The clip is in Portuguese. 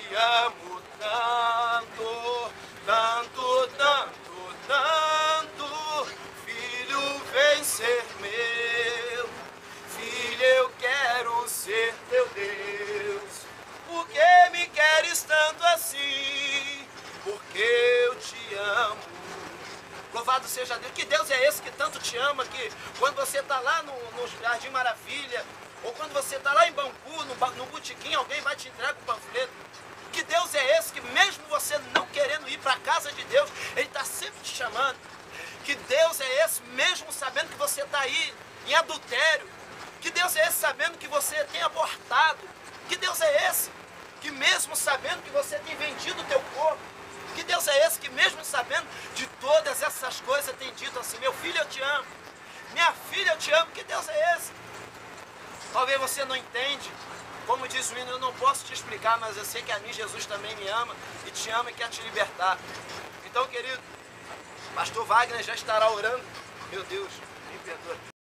te amo tanto, tanto, tanto, tanto. Filho, vem ser meu. Filho, eu quero ser teu Deus. Por que me queres tanto assim? Porque eu te amo. Louvado seja Deus. Que Deus é esse que tanto te ama, que quando você está lá no Jardim Maravilha, ou quando você está lá em Bangu, no botequim, alguém vai te entregar um panfleto. Que Deus é esse que mesmo você não querendo ir para a casa de Deus, Ele está sempre te chamando. Que Deus é esse mesmo sabendo que você está aí em adultério. Que Deus é esse sabendo que você tem abortado. Que Deus é esse que mesmo sabendo que você tem vendido o teu corpo. Que Deus é esse que mesmo sabendo de todas essas coisas tem dito assim: meu filho, eu te amo. Minha filha, eu te amo. Que Deus é esse? Talvez você não entende. Como diz o hino, eu não posso te explicar, mas eu sei que a mim Jesus também me ama e te ama e quer te libertar. Então, querido, pastor Wagner já estará orando. Meu Deus, me perdoa.